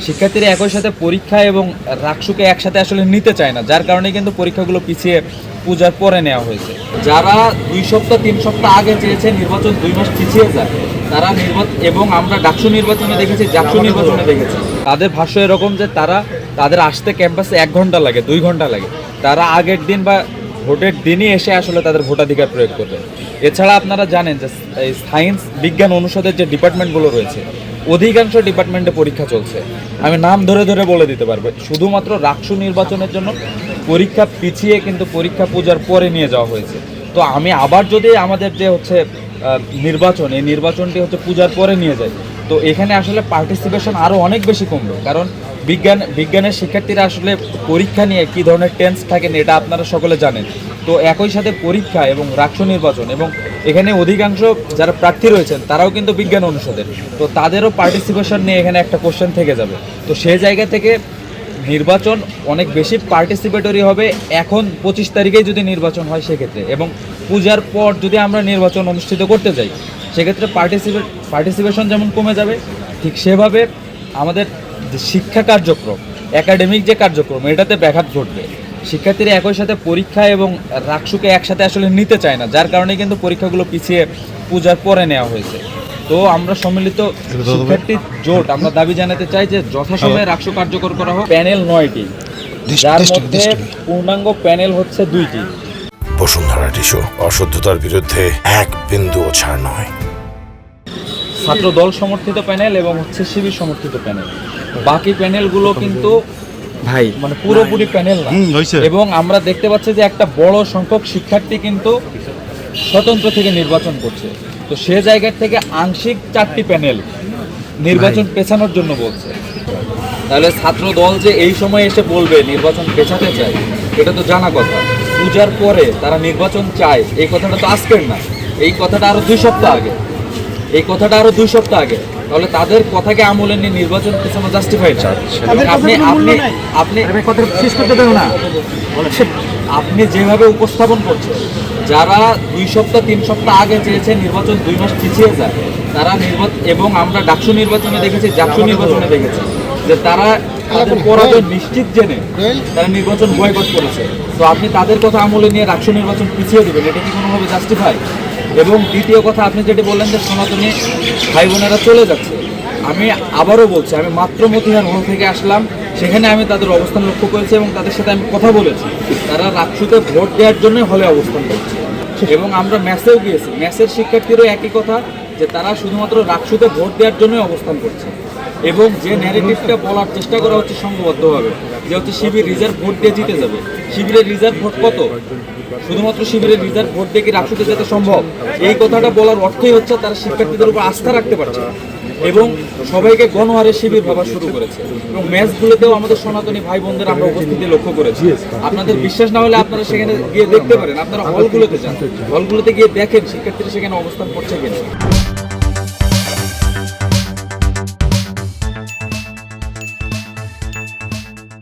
শিক্ষার্থীরা একই সাথে পরীক্ষা এবং রাকসুকে একসাথে আসলে নিতে চায় না, যার কারণে কিন্তু পরীক্ষাগুলো পিছিয়ে পূজার পরে নেওয়া হয়েছে। যারা 2 সপ্তাহ 3 সপ্তাহ আগে চেয়েছে নির্বাচন 2 মাস পিছিয়ে যায়, তারা এবং আমরা ডাকসু নির্বাচনে দেখেছি, জাকসু নির্বাচনে দেখেছি, তাদের ভাষ্য এরকম যে তাদের আসতে ক্যাম্পাসে 1 ঘন্টা লাগে, 2 ঘন্টা লাগে। তারা আগের দিন বা ভোটের দিনই এসে আসলে তাদের ভোটাধিকার প্রয়োগ করবে। এছাড়া আপনারা জানেন যে সায়েন্স বিজ্ঞান অনুষদের যে ডিপার্টমেন্টগুলো রয়েছে, অধিকাংশ ডিপার্টমেন্টে পরীক্ষা চলছে। আমি নাম ধরে ধরে বলে দিতে পারবো। শুধুমাত্র রাকসু নির্বাচনের জন্য পরীক্ষা পিছিয়ে কিন্তু পরীক্ষা পূজার পরে নিয়ে যাওয়া হয়েছে। তো আমি আবার যদি আমাদের যে হচ্ছে নির্বাচন, এই নির্বাচনটি হচ্ছে পূজার পরে নিয়ে যায়, তো এখানে আসলে পার্টিসিপেশন আরও অনেক বেশি কমবে। কারণ বিজ্ঞানের শিক্ষার্থীরা আসলে পরীক্ষা নিয়ে কী ধরনের টেন্স থাকেন এটা আপনারা সকলে জানেন। তো একই সাথে পরীক্ষা এবং রাকসু নির্বাচন, এবং এখানে অধিকাংশ যারা প্রার্থী রয়েছেন তারাও কিন্তু বিজ্ঞান অনুষদের, তো তাদেরও পার্টিসিপেশন নিয়ে এখানে একটা কোশ্চেন থেকে যাবে। তো সেই জায়গা থেকে নির্বাচন অনেক বেশি পার্টিসিপেটরি হবে এখন 25 তারিখেই যদি নির্বাচন হয় সেক্ষেত্রে, এবং পূজার পর যদি আমরা নির্বাচন অনুষ্ঠিত করতে যাই সেক্ষেত্রে পার্টিসিপেশন যেমন কমে যাবে, ঠিক সেভাবে আমাদের যে শিক্ষা কার্যক্রম, একাডেমিক যে কার্যক্রম, এটাতে ব্যাঘাত ঘটবে। শিক্ষার্থীরা একই সাথে পরীক্ষা এবং রাকসুকে একসাথে আসলে নিতে চায় না, যার কারণে কিন্তু পরীক্ষাগুলো পিছিয়ে পূজার পরে নেওয়া হয়েছে। তো আমরা সম্মিলিত শিক্ষার্থী জোট আমরা দাবি জানাতে চাই যে যথাসময়ে রাকসু কার্যকর করা হোক। প্যানেল 9টি, যার মধ্যে পূর্ণাঙ্গ প্যানেল হচ্ছে 2টি। বসুন্ধরা টিস্যু, অশুদ্ধতার বিরুদ্ধে এক বিন্দুও ছাড় নয়। ছাত্র দল সমর্থিত প্যানেল এবং হচ্ছে শিবির সমর্থিত প্যানেল, বাকি প্যানেলগুলো কিন্তু ভাই মানে পুরোপুরি প্যানেল না। এবং আমরা দেখতে পাচ্ছি যে একটা বড় সংখ্যক শিক্ষার্থী কিন্তু স্বতন্ত্র থেকে নির্বাচন করছে। তো সে জায়গা থেকে আংশিক 4টি প্যানেল নির্বাচন পেছানোর জন্য বলছে। তাহলে ছাত্র দল যে এই সময় এসে বলবে নির্বাচন পেছাতে চায়, এটা তো জানা কথা। পূজার পরে তারা নির্বাচন চায়, এই কথাটা তো আজকের না, এই কথাটা আরো 2 সপ্তাহ আগে, এই কথাটা আরো 2 সপ্তাহ আগে। তাহলে তাদের কথাকে আমলে নিয়ে নির্বাচন পেছানো জাস্টিফাইড। আপনি যেভাবে উপস্থাপন করছেন, যারা 2 সপ্তাহ 3 সপ্তাহ আগে চেয়েছে নির্বাচন 2 মাস পিছিয়ে যায়, তারা এবং আমরা ডাকসু নির্বাচনে দেখেছি, জাকসু নির্বাচনে দেখেছি যে তাদের পরাজয় নিশ্চিত জেনে তারা নির্বাচন বয়কট করেছে। তো আপনি তাদের কথা আমলে নিয়ে রাকসু নির্বাচন পিছিয়ে দেবেন, এটা কি কোনোভাবে জাস্টিফাই? এবং দ্বিতীয় কথা, আপনি যেটি বললেন যে সনাতনী ভাই বোনেরা চলে যাচ্ছে, আমি আবারও বলছি, আমি মাত্র মতিহার হল থেকে আসলাম, সেখানে আমি তাদের অবস্থান লক্ষ্য করেছি এবং তাদের সাথে আমি কথা বলেছি। তারা রাকসুতে ভোট দেওয়ার জন্য হলে অবস্থান করছে, এবং আমরা ম্যাচেও গিয়েছি, ম্যাচের শিক্ষার্থীরও একই কথা যে তারা শুধুমাত্র রাকসুতে ভোট দেওয়ার জন্যই অবস্থান করছে। এবং যে ন্যারেটিভটা বলার চেষ্টা করা হচ্ছে সংঘবদ্ধভাবে, যে হচ্ছে শিবির রিজার্ভ ভোট দিয়ে জিতে যাবে। শিবিরের রিজার্ভ ভোট কত? শুধুমাত্র শিবিরের রিজার্ভ ভোট দিয়ে কি রাকসুতে যেতে সম্ভব? এই কথাটা বলার অর্থই হচ্ছে তারা শিক্ষার্থীদের উপর আস্থা রাখতে পারছে না, এবং সবাইকে গণহারে শিবির ভাবা শুরু করেছে। এবং ম্যাচগুলোতেও আমাদের সনাতনী ভাই বোনদের আমরা উপস্থিতি লক্ষ্য করেছি। আপনাদের বিশ্বাস না হলে আপনারা সেখানে গিয়ে দেখতে পারেন, আপনারা হলগুলোতে যান, হলগুলোতে গিয়ে দেখেন শিক্ষার্থীরা সেখানে অবস্থান করছে কিনা।